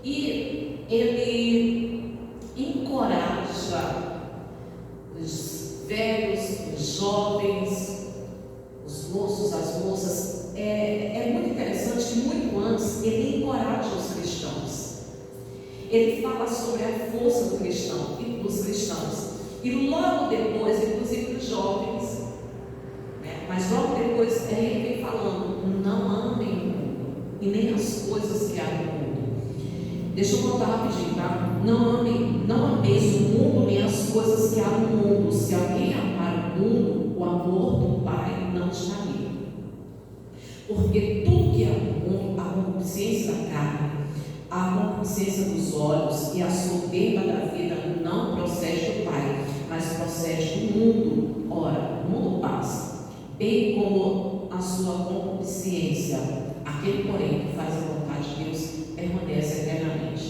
E ele encoraja os velhos, os jovens, os moços, as moças. É muito interessante que muito antes ele encoraja os cristãos. Ele fala sobre a força do cristão e dos cristãos. E logo depois, inclusive dos jovens, né? Mas logo depois ele vem falando: não amem o mundo e nem as coisas que há no mundo. Deixa eu voltar rapidinho, tá? Não ameis o mundo nem as coisas que há no mundo. Se alguém amar o mundo, o amor do Pai não está nele. Porque tudo que é a concupiscência da carne, a concupiscência dos olhos e a soberba da vida não procede do Pai, mas procede do mundo. Ora, o mundo passa, bem como a sua concupiscência. Aquele, porém, que faz a vontade de Deus permanece eternamente.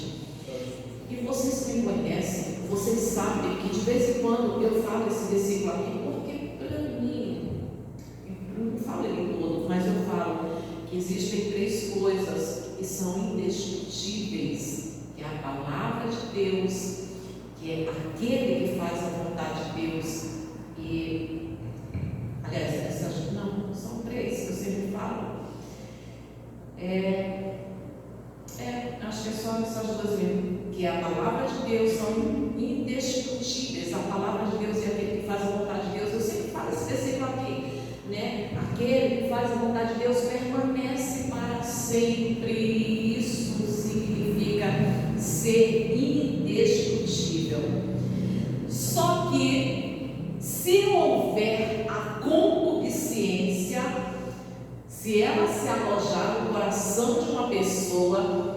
E vocês que me conhecem, vocês sabem que de vez em quando eu falo esse versículo aqui, porque para mim, eu não falo ele todo, mas eu falo que existem três coisas que são indestrutíveis, que é a palavra de Deus, que é aquele que faz a vontade de Deus, e aliás, essas não, são três que eu sempre falo. Acho que é só essas duas mesmo, que a palavra de Deus são indestrutíveis. A palavra de Deus é aquele que faz a vontade de Deus. Eu sempre falo esse versículo aqui, né? Aquele que faz a vontade de Deus permanece para sempre. Isso significa ser indestrutível. Só que se houver a concupiscência, se ela se alojar no coração de uma pessoa,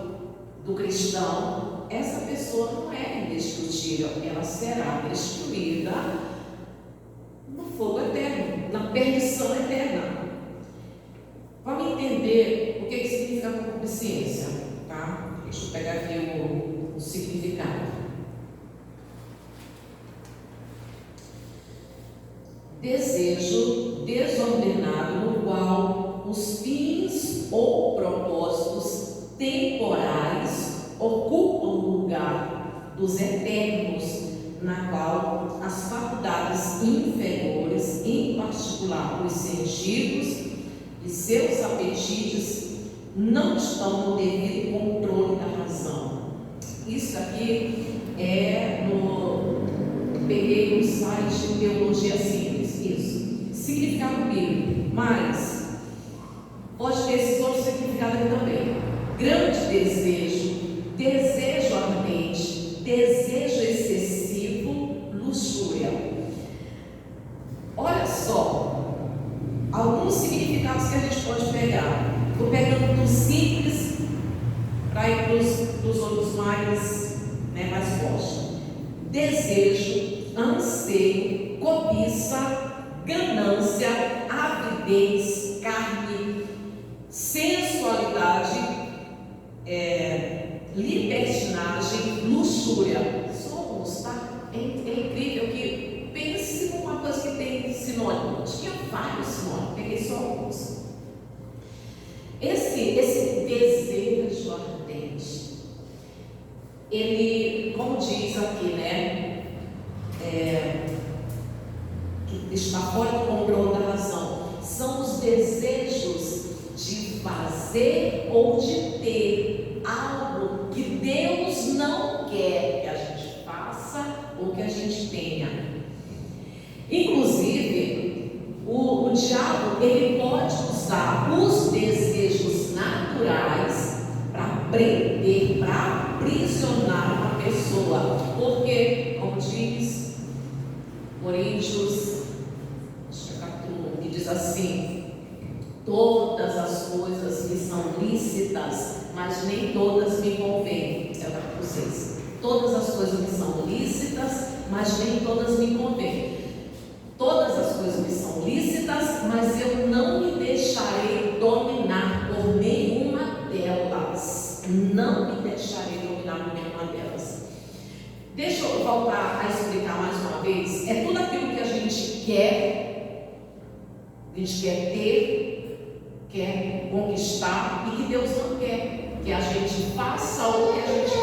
do cristão, essa pessoa não é indestrutível, ela será destruída no fogo eterno, na perdição eterna. Vamos entender o que significa concupiscência, tá? Deixa eu pegar aqui o significado. Desejo desordenado no qual os fins ou propósitos temporais ocupam o lugar dos eternos, na qual as faculdades inferiores, em particular os sentidos e seus apetites, não estão no devido controle da razão. Isso aqui peguei no site de Teologia Simples, isso, significado bíblico, mas pode ter esses outros significados aqui também. Grande desejo ardente, desejo excessivo, luxúria. Olha só, alguns significados que a gente pode pegar. Estou pegando do simples para ir para os outros mais fortes. Desejo, anseio, cobiça, ganância, avidez, carne, sensualidade, libertinagem, luxúria. Somos, tá? É incrível que pense numa coisa que tem sinônimo. Tinha vários sinônimos, peguei só alguns. Esse desejo ardente, ele, como diz aqui, né? Que está fora do controle da razão. São os desejos de fazer ou de ter algo que Deus não quer que a gente faça ou que a gente tenha. Inclusive, o diabo, ele pode usar os desejos naturais para prender, para aprisionar uma pessoa. Porque, como diz Coríntios, capítulo 1, que diz assim: todas as coisas me são lícitas, mas nem todas me convêm. É o capítulo 6. Todas as coisas me são lícitas, mas nem todas me convêm. Todas as coisas me são lícitas, mas eu não me deixarei dominar por nenhuma delas. Não me deixarei dominar por nenhuma delas. Deixa eu voltar a explicar mais uma vez. É tudo aquilo que a gente quer ter, quer conquistar e que Deus não quer que a gente faça ou que a gente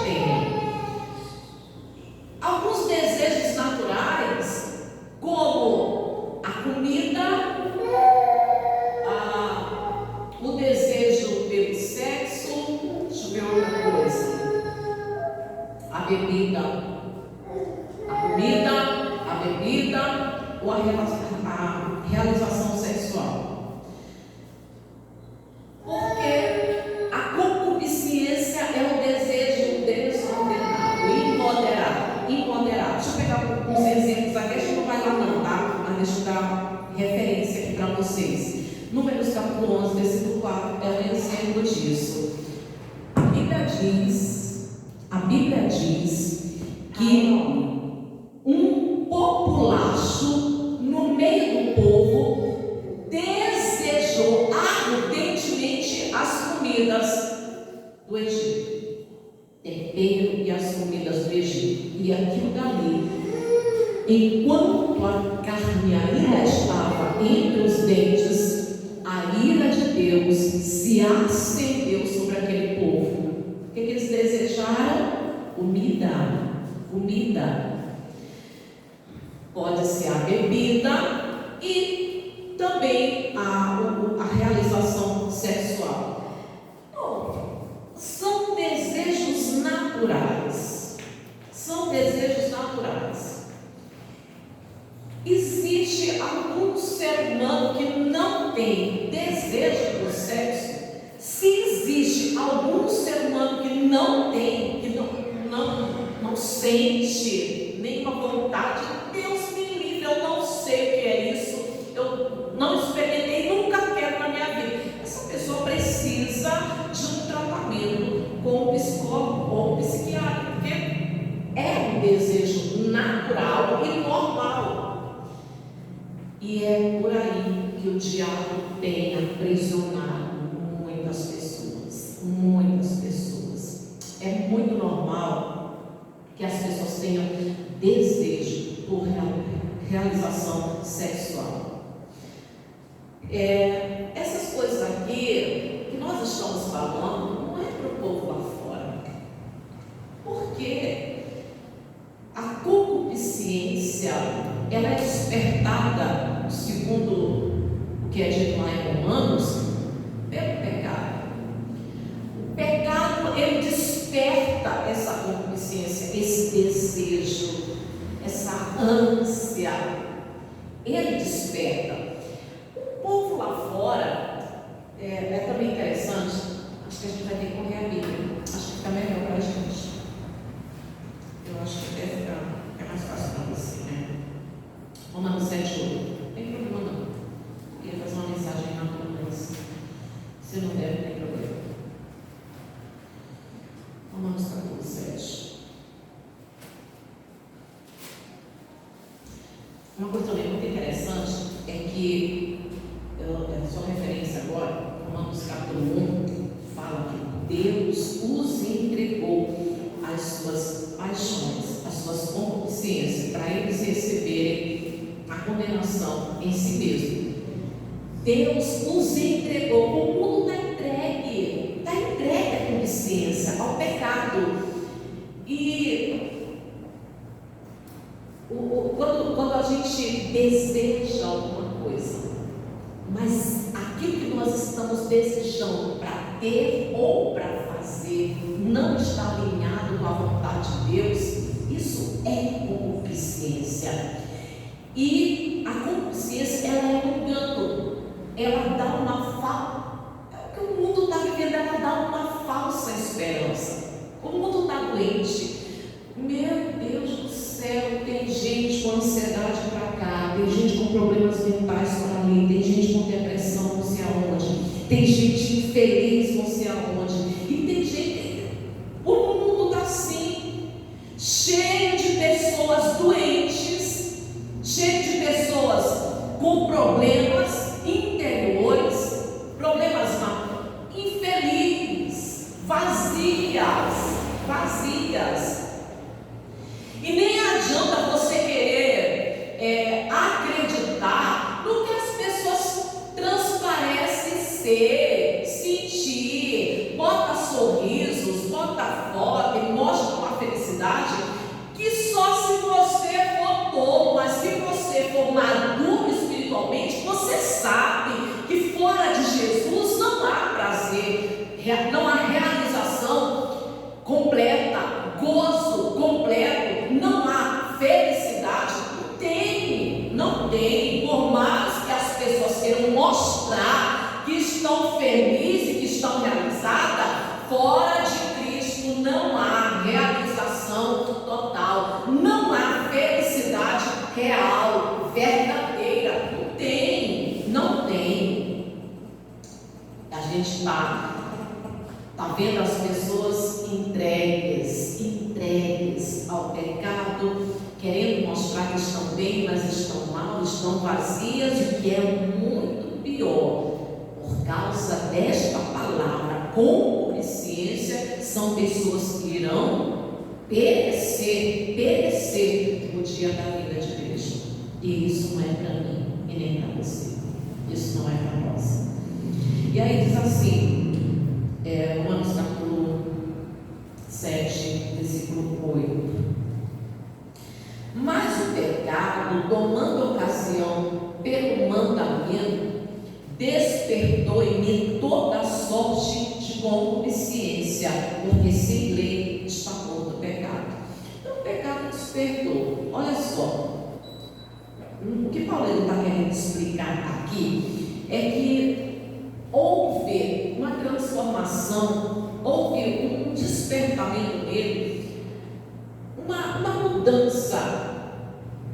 bebida, a comida, a bebida ou a realização sexual. Porque a concupiscência é o desejo desordenado, imoderado. Deixa eu pegar uns exemplos aqui, a gente não vai lá não, tá? Mas deixa eu dar referência aqui para vocês. Números capítulo 11, versículo 4 é um exemplo disso. A Bíblia diz que um populacho no meio do povo desejou ardentemente as comidas do Egito, tempero e as comidas do Egito, e aquilo dali, enquanto a carne ainda estava entre os dentes, a ira de Deus se acendeu sobre aquele povo. O que eles desejaram? Comida. Pode ser a bebida e também a realização sexual. Bom, são desejos naturais. Existe algum ser humano que não tem desejo por sexo? Se existe algum ser humano que não tem, que não sente nenhuma vontade, Deus me livre, eu não sei o que é isso, eu não experimentei, nunca quero na minha vida. Essa pessoa precisa de um tratamento com um psicólogo ou um psiquiatra, porque é um desejo natural e normal. E é por aí que o diabo tem aprisionado muitas pessoas. É muito normal que as pessoas tenham desejo por realização sexual. Essas coisas aqui que nós estamos falando não é para o povo lá fora, porque a concupiscência ela é despertada, segundo o que é dito lá em Romanos, pelo pecado. O pecado, ele desperta essa concupiscência, esse desejo, essa ânsia. Ele desperta. O povo lá fora, é também interessante, acho que a gente vai ter que correr a Bíblia. Acho que fica melhor para a gente. Eu acho que deve ficar, é mais fácil para você, né? Romanos 7:8. Não tem problema não. Eu queria fazer uma mensagem rápida, mas se não der, não tem problema. Romanos capítulo 7. Uma coisa também muito interessante é que, só referência agora, Romanos capítulo 1 fala que Deus os entregou às suas paixões, às suas concupiscências, para eles receberem a condenação em si mesmo. Deus os entregou, o mundo está entregue à concupiscência, ao pecado. E quando a gente deseja alguma coisa, mas aquilo que nós estamos desejando para ter ou para fazer não está alinhado com a vontade de Deus, isso é concupiscência. E a concupiscência, ela é um engano, ela dá uma falsa, o que o mundo está vivendo, ela dá uma falsa esperança. O mundo está doente. Meu Deus do céu, tem gente com ansiedade para cá, tem gente com problemas mentais para ali, tem gente com depressão não sei aonde, tem gente infeliz não sei aonde, e tem gente, o mundo está assim, cheio de pessoas doentes, cheio de pessoas com problemas interiores, problemas infelizes, vazias. E nem adianta você querer acreditar no que as pessoas transparecem ser, sentir, bota sorrisos, bota foto e mostra uma felicidade, que só se você for tolo, mas se você for maduro espiritualmente, você sabe que fora de Jesus não há prazer, não há realização completa, gozo, satisfação total. Não há felicidade real, verdadeira. Não tem, não tem. A gente está vendo as pessoas entregues ao pecado, querendo mostrar que estão bem, mas estão mal, estão vazias, e o que é muito pior, por causa desta palavra, concupiscência, são pessoas que irão perecer no dia da vida de Cristo. E isso não é para mim e nem para você. Isso não é para nós. E aí diz assim, Romanos capítulo 7, versículo 8. Mas o pecado, tomando ocasião pelo mandamento, despertou em mim toda sorte de concupiscência, porque sem lei está morto o pecado. Então o pecado despertou. Olha só, o que Paulo está querendo explicar aqui é que houve uma transformação, houve um despertamento nele, uma mudança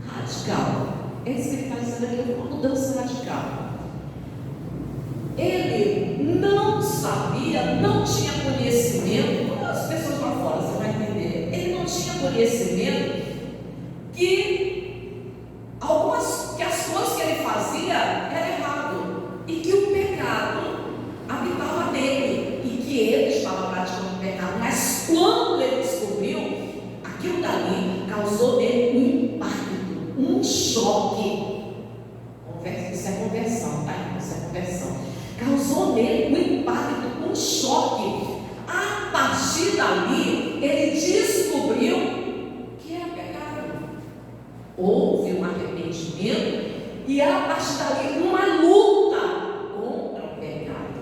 radical. É isso que ele está dizendo aqui, uma mudança radical. Ele não sabia, não tinha conhecimento, como as pessoas lá fora, você vai entender. Ele não tinha conhecimento que as coisas que ele fazia era errado e que o pecado habitava nele e que ele estava praticando o pecado. Mas quando ele descobriu, aquilo dali causou nele um impacto, um choque. Isso é conversão, tá? Isso é conversão. Causou nele um impacto, um choque. A partir dali, ele descobriu que era pecado. Houve um arrependimento e a partir dali uma luta contra o pecado.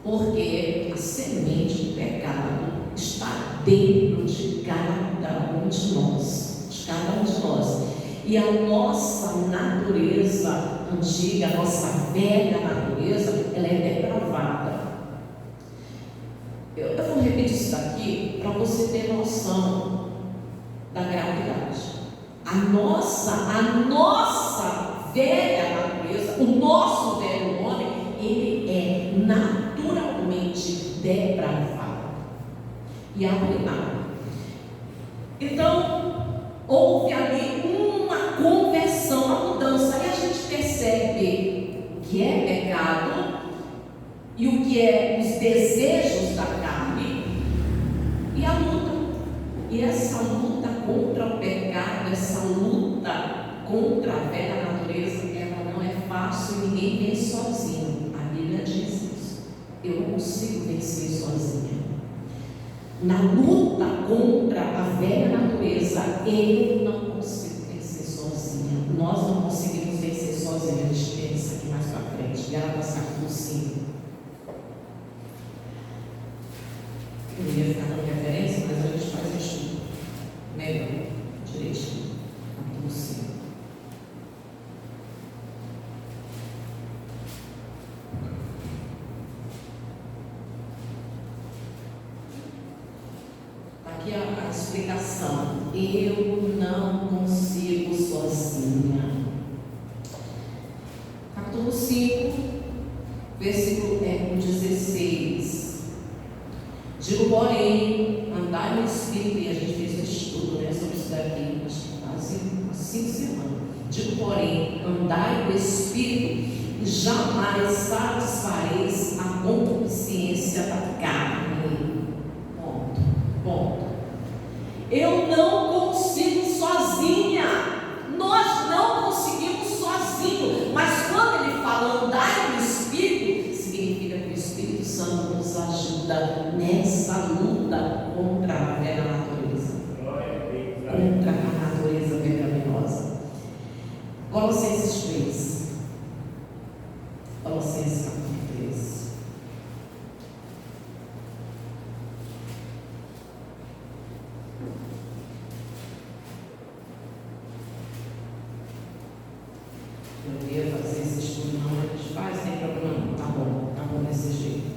Porque a semente do pecado está dentro de cada um de nós. De cada um de nós. E a nossa natureza antiga, a nossa velha natureza, ela é depravada. Eu vou repetir isso daqui para você ter noção da gravidade. A nossa velha natureza, o nosso velho homem, ele é naturalmente depravado e arruinado. Então, houve ali uma conversão, uma mudança, e a gente percebe o que é pecado e o que é os desejos da carne e a luta. E essa luta contra o pecado, essa luta contra a velha natureza, ela não é fácil e ninguém vence sozinho. A Bíblia diz isso. Eu não consigo vencer sozinha. Na luta contra a velha natureza, eu não consigo vencer sozinha. Nós não conseguimos vencer sozinha. A gente tem isso aqui mais para frente. Gálatas capítulo 5. Eu ia ficar com referência, mas a gente faz isso melhor, direitinho. Capítulo 5. Aqui a explicação. Eu não consigo sozinha. Capítulo 5, versículo 16. Digo, porém, andai no Espírito, e a gente fez um estudo sobre isso daqui, acho que quase umas 5 semanas. Digo, porém, andai no Espírito, e jamais satisfareis a concupiscência da carne. Ponto. Eu não consigo sozinha. Nós não conseguimos sozinhos. Mas quando ele fala andar no Espírito, significa que o Espírito Santo nos ajuda nessa luta contra a velha natureza. Contra a natureza pecaminosa. Colossenses 3. Colossenses capítulo 3. Eu ia fazer esse estudo, não, a gente faz, sem problema não. Tá bom desse jeito.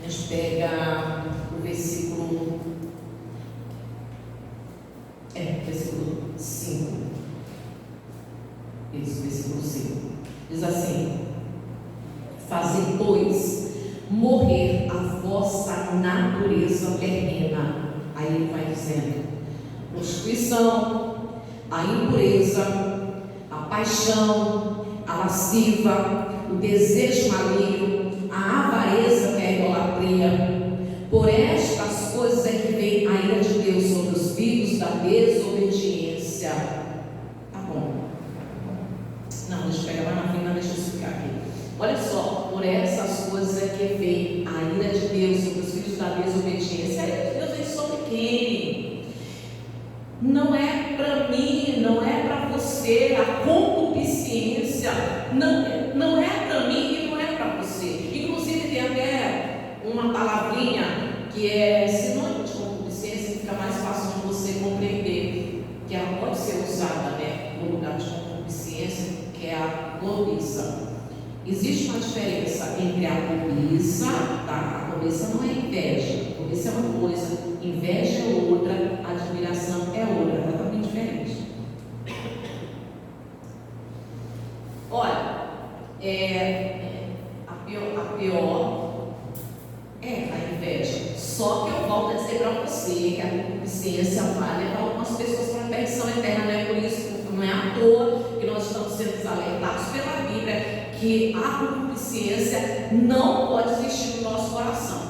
A gente pega o versículo Diz assim: fazer, pois, morrer a vossa natureza terrena. Aí ele vai dizendo: prostituição, a impureza, a paixão, a lasciva, o desejo maligno, a avareza, que é a idolatria. Por estas coisas é que vem a ira de Deus sobre os filhos da desobediência. Tá bom. Não, deixa eu pegar lá na frente, não, deixa eu explicar aqui. Olha só, por essas coisas é que vem a ira de Deus sobre os filhos da desobediência. A ira de Deus vem sobre quem? Não é para mim, não é para você. A concupiscência não é para mim e não é para você. Inclusive tem até uma palavrinha que é sinônimo de concupiscência, que fica mais fácil de você compreender, que ela pode ser usada, né, no lugar de concupiscência, que é a cobiça. Existe uma diferença entre a cobiça, tá? A cobiça não é inveja, a cobiça é uma coisa, inveja é outra, admiração é outra, é totalmente diferente. Olha, a pior é a inveja. Só que eu volto a dizer para você que a concupiscência vai levar algumas pessoas para a perdição eterna. Não é por isso, não é à toa que nós estamos sendo alertados pela Bíblia que a concupiscência não pode existir no nosso coração.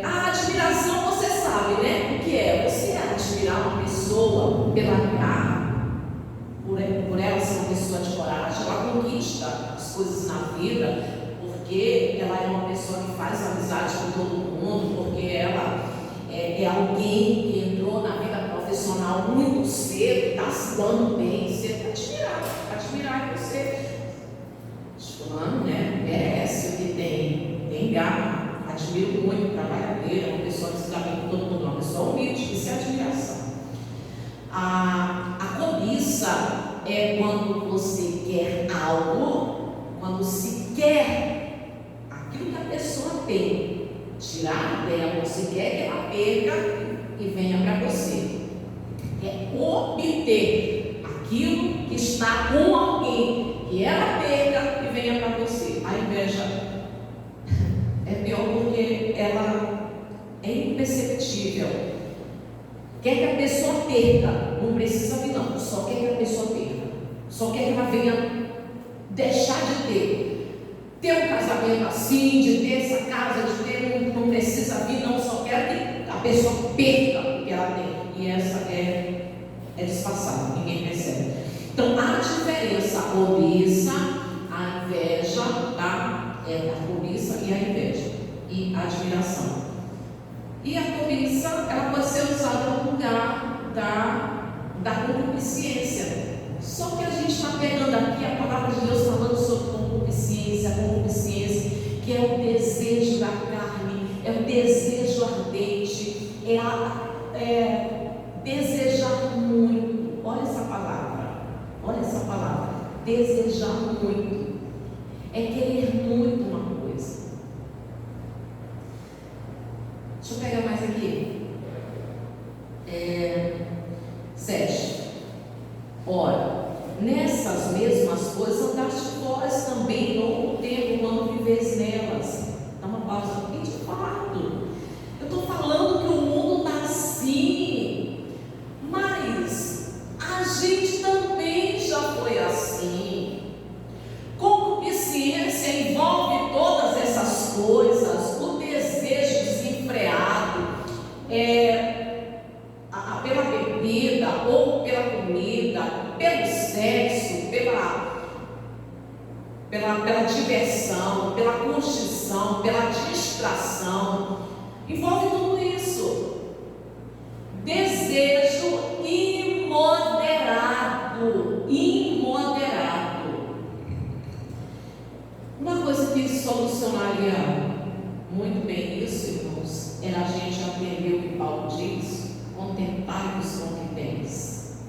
A admiração, você sabe, né? O que é? Você admirar uma pessoa pela garra, por ela ser uma pessoa de coragem, ela conquista as coisas na vida, porque ela é uma pessoa que faz amizade com todo mundo, porque ela é alguém que entrou na vida profissional muito cedo, está se dando bem, você admirar que você, fulano, né, merece o que tem garra, admiro muito, trabalhadeira, uma pessoa que se dá bem com todo mundo, uma pessoa humilde, isso é admiração. A cobiça é quando você quer algo, quando se quer aquilo que a pessoa tem, tirar dela, você quer que ela perca e venha para você. É obter aquilo que está com alguém, que ela perca e venha para você. A inveja é pior porque ela é imperceptível. Quer que a pessoa perca, não precisa vir não, só quer que a pessoa perca, só quer que ela venha deixar de ter um casamento assim, de ter essa casa, de ter, não precisa vir não, só quer que a pessoa perca o que ela tem, e essa é disfarçada, ninguém percebe. Então a diferença, a cobiça, a inveja, tá? A cobiça e a inveja, e a admiração. E a cobiça, ela pode ser usada no lugar da concupiscência. Só que a gente está pegando aqui a palavra de Deus falando sobre concupiscência, que é o desejo da carne, é o desejo ardente, é desejar muito. Olha essa palavra, desejar muito, é querer muito uma coisa. Deixa eu pegar mais aqui. 7. Ora, nessas mesmas coisas andaste vós também longo tempo quando viveis nelas. Dá uma pausa aqui, de fato. Eu estou falando que o mundo está assim, mas a gente também já foi assim. Concupiscência envolve todas essas coisas, o desejo desenfreado, pela bebida ou pela comida, pelo sexo, pela diversão, pela curtição, pela distração, envolve tudo isso. Desejo imoderado. Uma coisa que solucionaria muito bem isso, irmãos, era a gente aprender o que Paulo diz: contentai-vos com o que tens.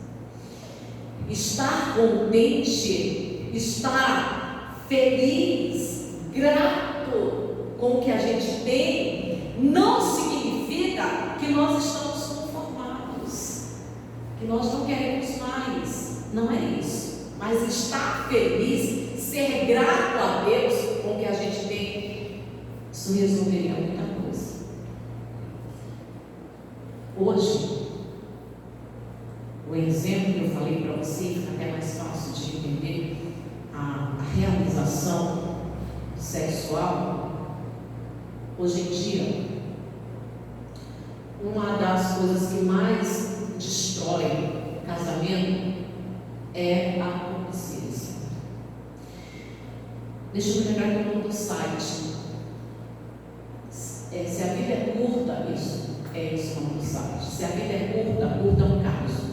Estar contente, estar feliz, grato com o que a gente tem, não significa que nós estamos conformados, que nós não queremos mais. Não é isso. mas estar feliz, ser grato a Deus com o que a gente tem, isso resolveria muita coisa. Hoje, o exemplo que eu falei para você, fica até mais fácil de entender a realização sexual. Hoje em dia, uma das coisas que mais destrói o casamento é a concupiscência. Deixa eu me lembrar que eu estou no site. Se a vida é curta, isso o nome do site. Se a vida é curta, curta é um caso.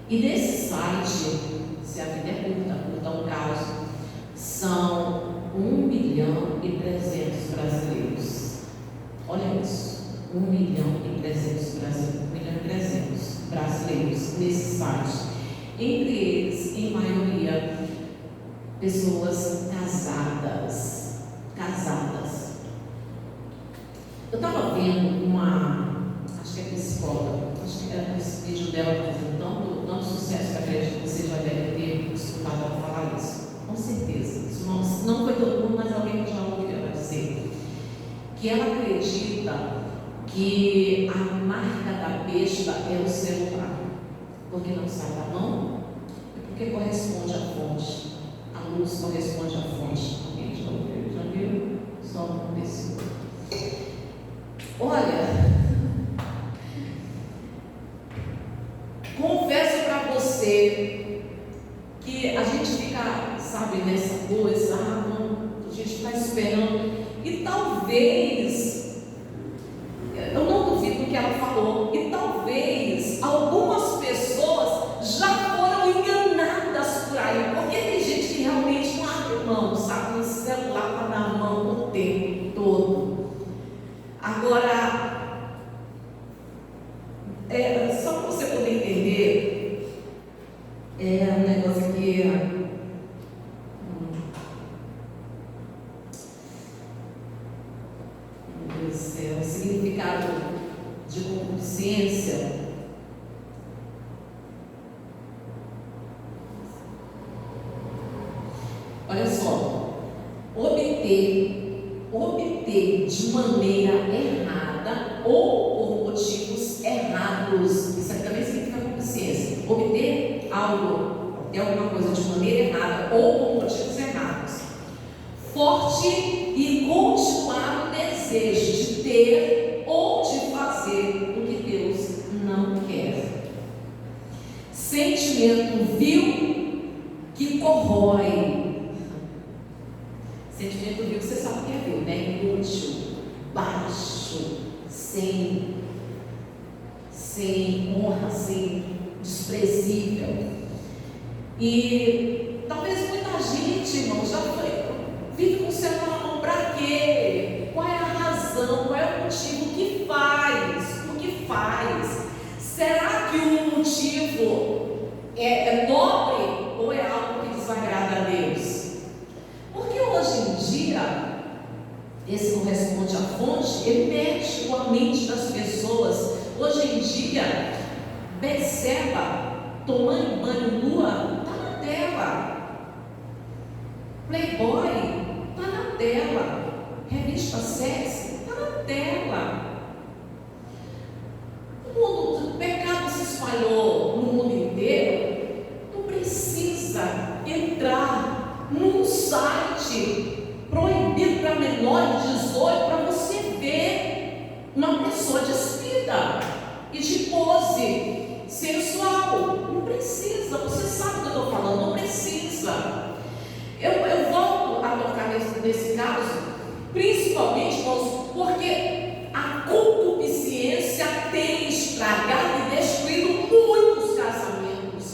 E nesse site, se a vida é curta, curta é um caso, são 1.300.000 brasileiros. Olha isso, 1.300.000 brasileiros nesse site. Entre eles, em maioria, pessoas casadas. Eu estava vendo acho que é psicóloga, acho que esse vídeo dela está fazendo tanto sucesso que acredito que você já deve ter escutado ela falar isso. Com certeza. Isso não foi todo mundo, mas alguém já ouviu ela dizer que ela acredita que a marca da besta é o celular, porque não sai da mão e porque corresponde à fonte. A luz corresponde à fonte. Alguém já viu? Só um desse. Olha, confesso para você que a gente fica, sabe, nessa coisa, não, a gente está esperando, e talvez, eu não duvido do que ela falou, e talvez algumas pessoas já foram enganadas por aí, porque tem gente que realmente não abre mão, sabe, o celular está na mão o tempo todo. Agora, só para você poder entender, um negócio aqui, meu Deus do céu, o significado de concupiscência. Olha só, obter de maneira errada ou por motivos errados. Isso aqui também significa concupiscência. Obter alguma coisa de maneira errada ou por motivos errados. Forte e continuado desejo de ter ou de fazer o que Deus não quer. Sentimento vil que corrói. Sentimento vil, você sabe o que é vil, né? Inútil, baixo, sem honra, desprezível. E talvez muita gente, irmão, já vive com o celular na mão. Para quê? Qual é a razão? Qual é o motivo? O que faz? Será que o motivo é nobre ou é algo que desagrada a Deus? Porque hoje em dia, esse não responde à fonte, ele mexe com a mente das pessoas. Hoje em dia, Betseba tomando banho nua, está na tela. Playboy, está na tela. Revista sexy, está na tela. O pecado se espalhou no mundo inteiro. Não precisa entrar num site proibido para menores de 18 para você ver uma pessoa despida e de pose sensual. Não precisa, você sabe o que eu estou falando, não precisa. Eu volto a tocar nesse caso, principalmente, irmãos, porque a concupiscência tem estragado e destruído muitos casamentos.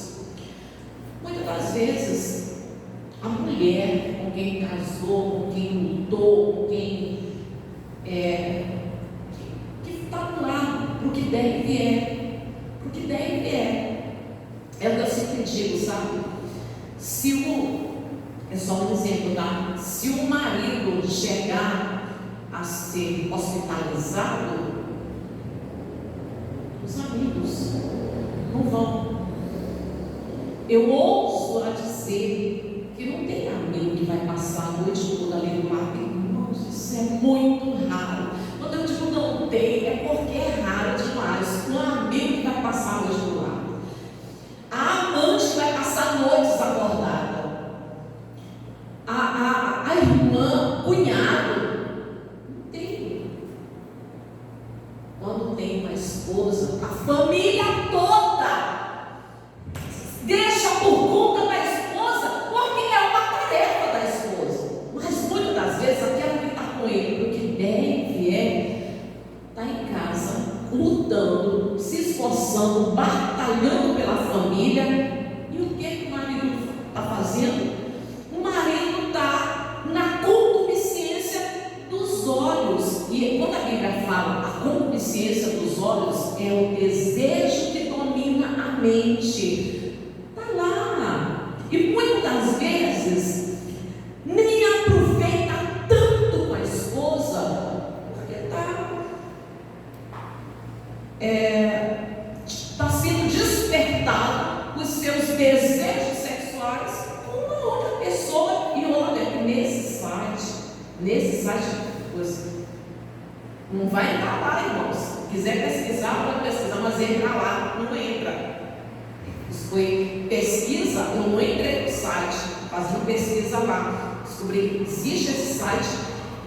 Muitas das vezes, a mulher com quem casou, com quem lutou, com quem que está do lado para o que deve é o que eu sempre digo, sabe? É só um exemplo, tá? Se o marido chegar a ser hospitalizado, os amigos não vão. Eu ouço ouço a dizer que não tem amigo que vai passar a noite toda ali no mar. Irmãos, isso é muito raro. Quando eu digo não tem, é porque é raro demais. Não há amigo que vai passar a noite no mar. A amante que vai passar noites acordada. A irmã, cunhado, não tem. Quando tem uma esposa, a família toda deixa por conta da esposa, porque é uma tarefa da esposa. Mas muitas das vezes aquela que está com ele, o que deve está em casa, lutando, se esforçando, batalhando pela família. E o que o marido está fazendo? O marido está na concupiscência dos olhos. E quando a Bíblia fala a concupiscência dos olhos, é o desejo que domina a mente. Está lá. E muitas das vezes nem aproveita tanto com a esposa, porque está sendo despertado os seus desejos sexuais com uma outra pessoa. E olha, nesse site você não vai entrar lá, irmãos. Se quiser pesquisar, pode pesquisar, mas entrar lá não entra. Isso foi pesquisa, eu não entrei no site, fazendo pesquisa lá, descobri que existe esse site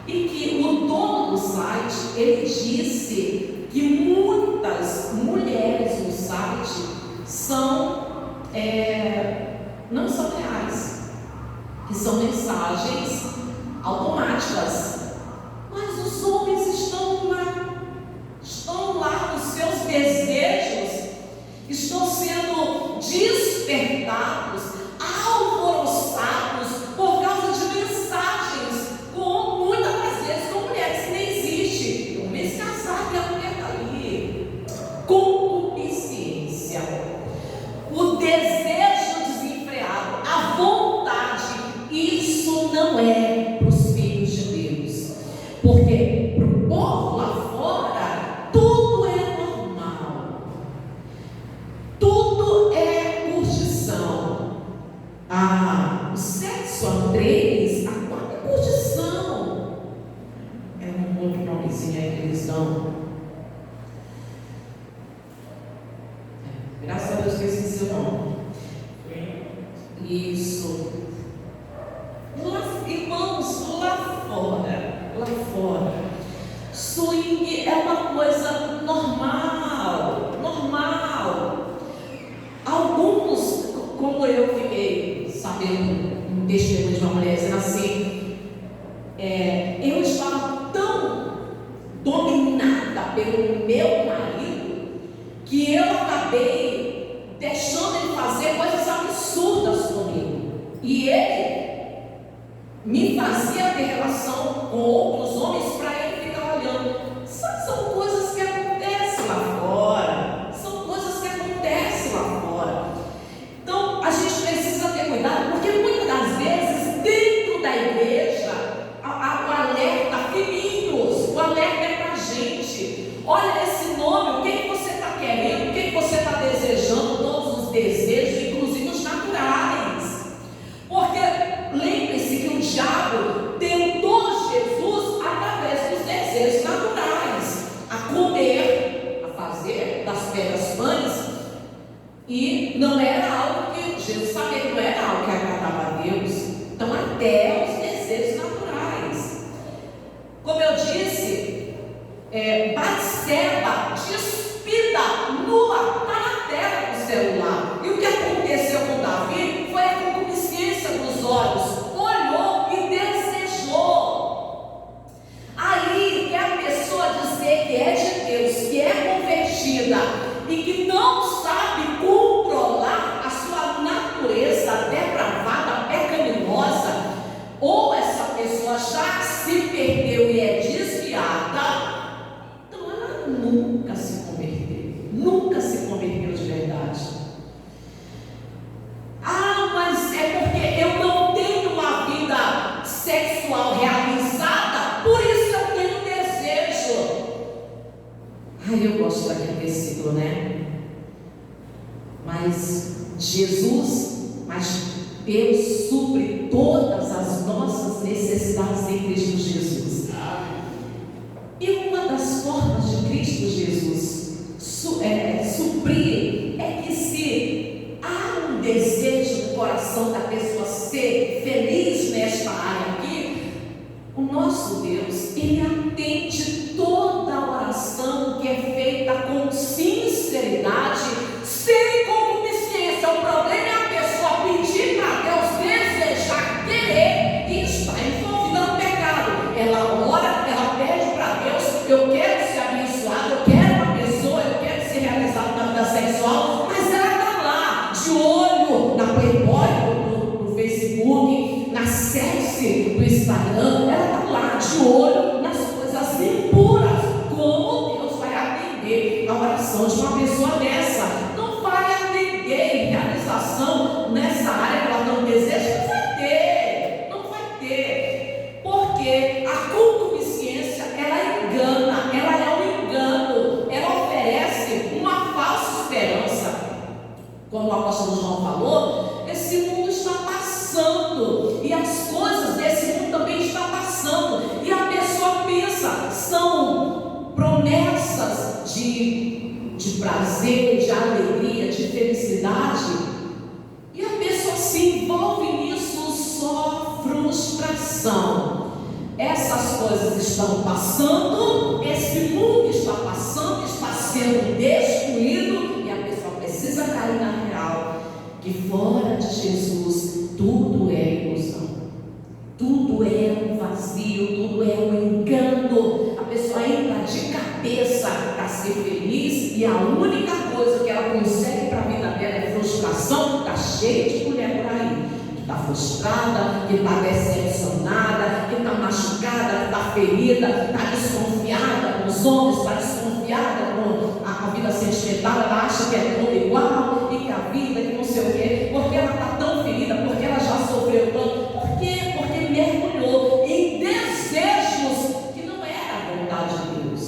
e que o dono do site, ele disse que muitas mulheres no site não são reais, que são mensagens automáticas. Mas os homens estão lá, os seus desejos estão sendo despertados, alvoroçados por causa de mensagens, com muitas das vezes com mulheres que nem existem. Um mês casado e a mulher está ali. Concupiscência, o desejo desenfreado, a vontade, isso não é para os filhos de Deus, porque para o povo lá fora tudo é normal, tudo é curtição. O sexo a 3, a 4 é curtição. É um outro nomezinho aí que eles dão. Graças a Deus que eu esqueci o nome. Isso. Irmãos, lá fora, swing é uma coisa normal. Alguns, como eu fiquei sabendo um testemunho de uma mulher dizendo assim, eu estava tão dominada pelo meu marido que eu acabei deixando ele fazer coisas absurdas comigo, e ele me fazia ter relação com outros homens para ele ficar olhando. São coisas que acontecem lá fora. Então a gente precisa ter cuidado, porque muitas das vezes dentro da igreja o alerta, filhinhos, o alerta é para a gente. Olha esse nome, o que você está querendo, o que você está desejando, todos os desejos, inclusive os naturais. Porque lembre-se que o diabo tentou Jesus através dos desejos naturais, a comer, a fazer das pedras pães, e não era algo que Jesus sabia que não era algo que agradava a Deus. Então, até os desejos naturais. Como eu disse, Batseba, despida, nua, está na tela do celular. E o que aconteceu com Davi foi a concupiscência dos olhos. Olhou e desejou. Aí é a pessoa dizer que é de Deus, que é convertida e que não sabe controlar a sua natureza depravada, pecaminosa, ou essa pessoa já se perdeu e é desviada, então ela nunca se converteu de verdade. Mas é porque eu não tenho uma vida sexual realizada, por isso eu tenho desejo. Eu gosto daquele versículo, né? Mas Deus supre todas as nossas necessidades em Cristo Jesus. E uma das formas de Cristo Jesus suprir é que, se há um desejo no coração da pessoa ser feliz nesta área aqui, o nosso Deus, Ele atende toda a oração que é feita com sinceridade, sem concupiscência. O problema é a pessoa pedir para Deus, desejar, querer e estar envolvida no pecado. Ela ora, ela pede para Deus: eu quero ser abençoado, eu quero uma pessoa, eu quero ser realizado na vida sexual, mas ela está lá, de olho na Playboy, no Facebook, na sexy do Instagram. Ela está lá, de olho nas coisas impuras. Como Deus vai atender a oração de uma pessoa dessa? Não vai atender realização nessa área que ela não deseja. Não vai ter, não vai ter, porque a concupiscência, ela engana, ela é um engano, ela oferece uma falsa esperança. Como o apóstolo João falou, esse mundo está passando, e as coisas desse mundo também estão passando, e a pessoa pensa, são promessas de prazer, de alegria, de felicidade, e a pessoa se envolve nisso, só frustração. Essas coisas estão passando, esse mundo está passando, está sendo destruído, e a pessoa precisa cair na real, que fora de Jesus tudo é ilusão, tudo é um vazio, tudo é um engano. A pessoa entra de cabeça para ser feliz, e a única coisa que ela consegue para a vida dela é frustração. Está cheia de mulher por aí que está frustrada, que está decepcionada, que está machucada, que está ferida, está desconfiada com os homens, está desconfiada com a vida sentimental. Ela acha que é tudo igual, e que a vida, que não sei o quê, porque ela está tão ferida, porque ela já sofreu tanto. Por quê? Porque mergulhou em desejos que não era a vontade de Deus.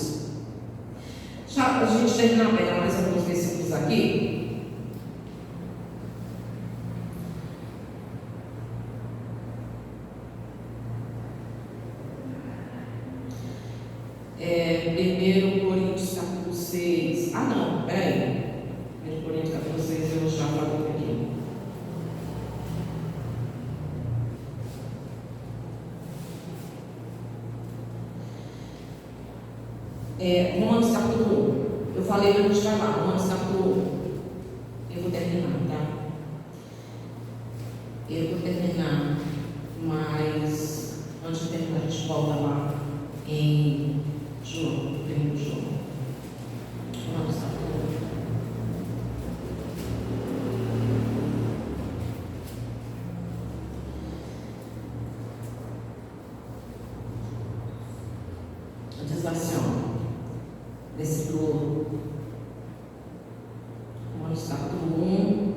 Já a gente terminar a pegar mais alguns versículos aqui. Primeiro Coríntios capítulo 6. Ah, não, peraí. 1 Coríntios capítulo 6 eu já falei aqui. Romanos capítulo 1. Eu falei, mas a gente vai lá. Romanos capítulo 1. Eu vou terminar, tá? Eu vou terminar, mas antes de terminar, a gente volta lá em João, primeiro João. Romanos capítulo 1. Diz assim, ó, versículo Romanos capítulo 1,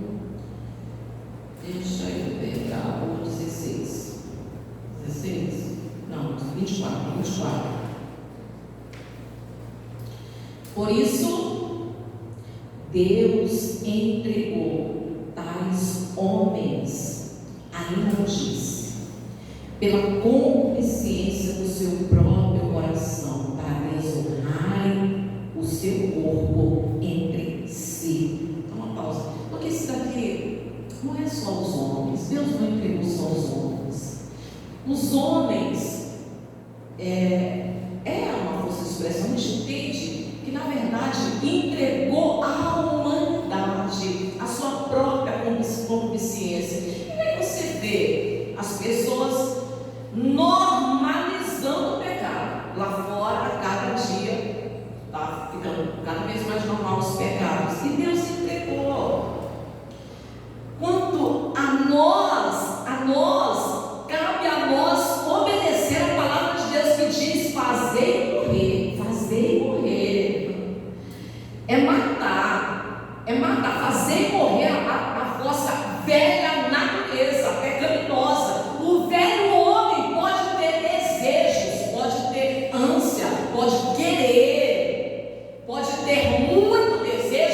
deixa eu pegar o 16. 16? Não, 24. Por isso, Deus entregou tais homens à imundície, pela consciência do seu próprio coração, para desonrarem o seu corpo entre si. Então, uma pausa, porque isso daqui não é só os homens. Deus não entregou só os homens. Os homens é uma força de expressão. A gente entende que, na verdade, entregou à humanidade a sua própria concupiscência. E aí você vê as pessoas normalizando o pecado. Lá fora, cada dia está ficando cada vez mais normal os pecados. E Deus entregou. Quanto a nós, cabe a nós obedecer a palavra de Deus, que diz: fazei morrer. É matar, fazer morrer a vossa velha natureza pecaminosa. O velho homem pode ter desejos, pode ter ânsia, pode querer, pode ter muito desejo,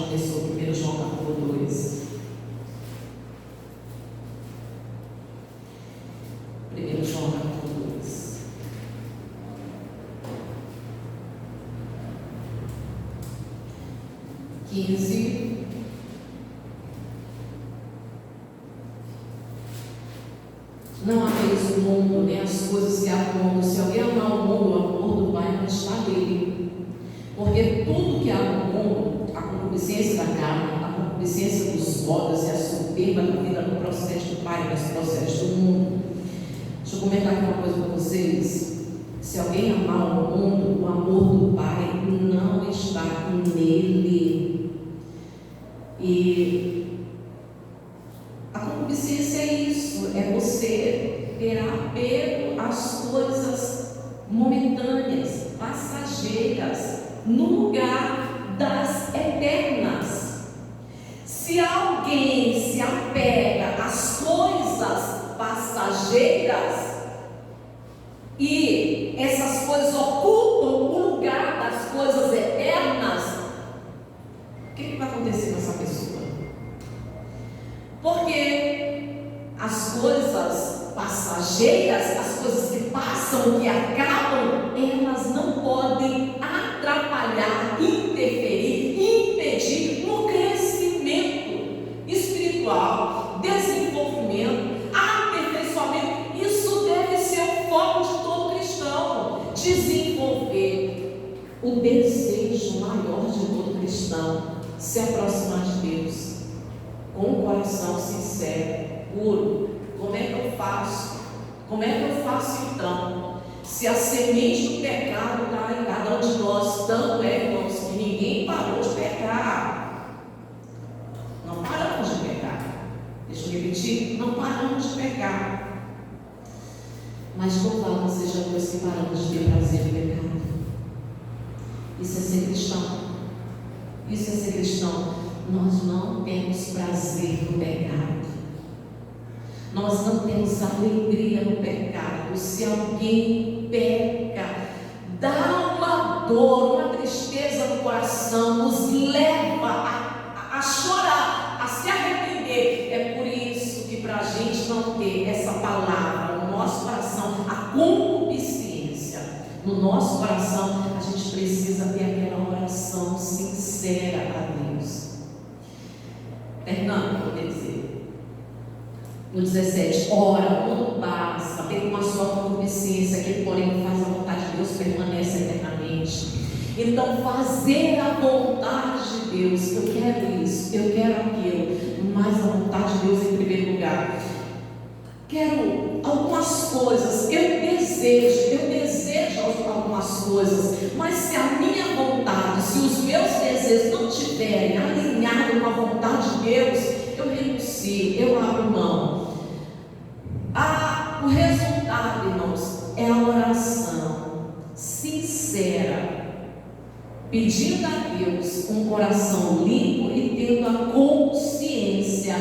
começou, 1 João capítulo 2. 1 João capítulo 2. Não ameis o mundo, nem as coisas que há no mundo. Se alguém amar o mundo, o amor do Pai não está nele. Porque tudo que há no mundo, a concupiscência da carne, a concupiscência dos olhos e a soberba da vida não procede do Pai, mas procede do mundo. Deixa eu comentar aqui uma coisa para vocês. Se alguém amar o mundo, o amor do Pai não está nele. E a concupiscência é isso, é você ter apego às coisas momentâneas, passageiras, no lugar das eternas. Se alguém se apega às coisas passageiras e essas coisas ocupam o lugar das coisas eternas, o que vai acontecer com essa pessoa? Porque as coisas passageiras, as coisas que passam, que acabam, elas não podem atrapalhar, interferir, impedir no crescimento espiritual, desenvolvimento, aperfeiçoamento. Isso deve ser o foco de todo cristão, desenvolver o desejo maior de todo cristão, se aproximar de Deus com um coração sincero, puro. Como é que eu faço? Como é que eu faço então? Se a semente do pecado está em cada um de nós, tanto é, irmãos, que ninguém parou de pecar. Não paramos de pecar. Deixa eu repetir, não paramos de pecar. Mas louvado seja Deus que paramos de ter prazer no pecado. Isso é ser cristão. Isso é ser cristão. Nós não temos prazer no pecado. Nós não temos alegria no pecado. Se alguém peca, dá uma dor, uma tristeza no coração, nos leva a chorar, a se arrepender. É por isso que, para a gente não ter essa palavra no nosso coração, a concupiscência no nosso coração, a gente precisa ter aquela oração sincera a Deus. Fernando, vou dizer, no 17, ora, quando basta, tem uma só concupiscência, que porém faz a vontade de Deus, permanece eternamente. Então, fazer a vontade de Deus, eu quero isso, eu quero aquilo, mas a vontade de Deus em primeiro lugar. Quero algumas coisas, eu desejo algumas coisas, mas se a minha vontade, se os meus desejos não estiverem alinhados com a vontade de Deus, eu renuncio, eu abro mão. O resultado, irmãos, é a oração sincera, pedindo a Deus um coração limpo e tendo a consciência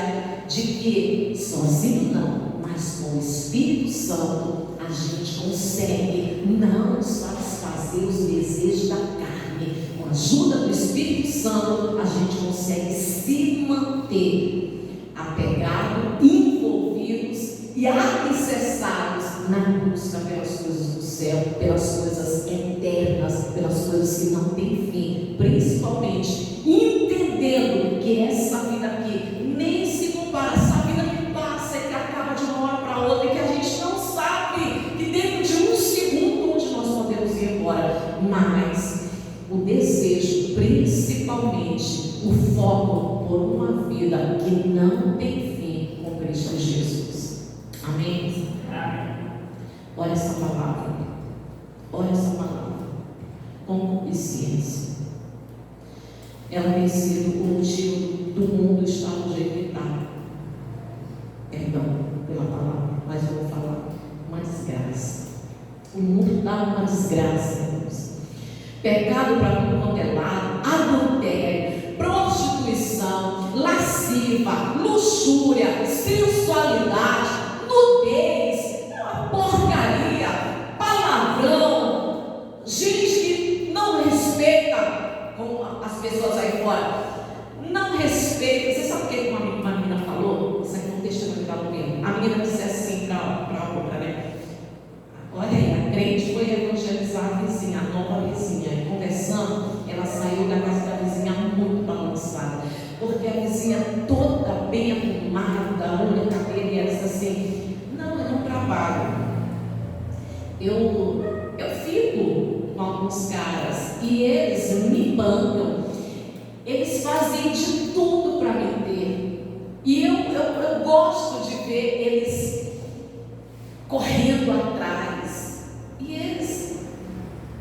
de que sozinho não, mas com o Espírito Santo a gente consegue não satisfazer os desejos da carne. Com a ajuda do Espírito Santo a gente consegue se manter apegado, envolvidos e alicerçados na busca pelas coisas do céu, pelas coisas eternas, pelas coisas que não têm fim, principalmente entendendo que essa vida aqui nem se compara, essa vida que passa e que acaba de uma hora para outra, e que a gente não sabe que dentro de um segundo onde nós podemos ir embora, mas o desejo, principalmente o foco por uma vida que não tem fim com Cristo Jesus. Amém? Olha essa palavra, concupiscência. Ela tem sido o motivo do mundo estar do jeito que está. Perdão pela palavra, mas eu vou falar uma desgraça. O mundo está uma desgraça, irmãos. Pecado para tudo quanto é lado, adultério, prostituição, lasciva, luxúria, sensualidade, nudez, porcaria, palavrão, gente que não respeita como as pessoas aí fora, ia toda bem arrumada, unha, cabelo, e ela disse assim: não, eu não trabalho. Eu fico com alguns caras e eles me bancam. Eles fazem de tudo para me ter. E eu gosto de ver eles correndo atrás. E eles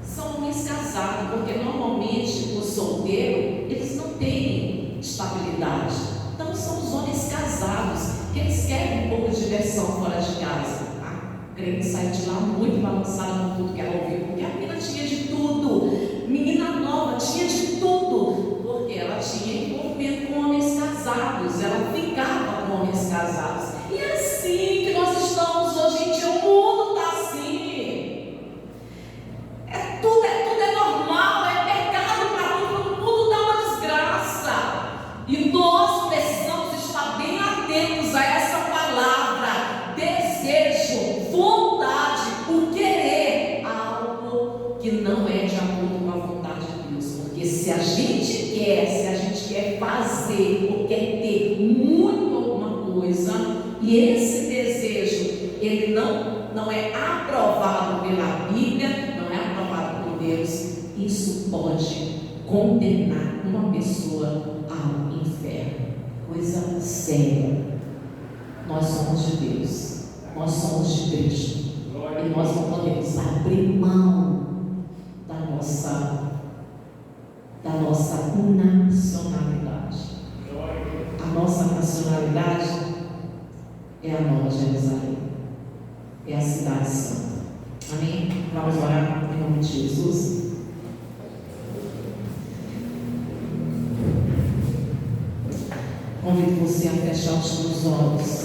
são homens casados, porque normalmente o solteiro, eles não têm estabilidade. Então são os homens casados, que eles querem um pouco de diversão fora de casa. A crente saiu de lá muito balançada com tudo que ela ouviu, porque a menina tinha de tudo. Menina nova tinha de tudo, porque ela tinha envolvimento com homens casados, ela ficava com homens casados. E é assim que nós estamos hoje em dia. O mundo está assim. Tudo é normal, é pecado para tudo. O mundo está uma desgraça. E nós precisamos estar bem atentos a essa palavra: desejo, vontade, o querer algo que não é de acordo com a vontade de Deus. Porque se a gente quer fazer ou quer ter muito alguma coisa, e esse desejo ele não é aprovado pela Bíblia, não é aprovado por Deus, isso pode condenar uma pessoa ao inferno. Coisa séria. Nós somos de Deus, nós somos de Cristo, e nós não podemos abrir mão da nossa nacionalidade. A nossa nacionalidade é a Nova Jerusalém, é a cidade santa. Amém? Vamos orar em nome de Jesus. Convido você a fechar os seus olhos.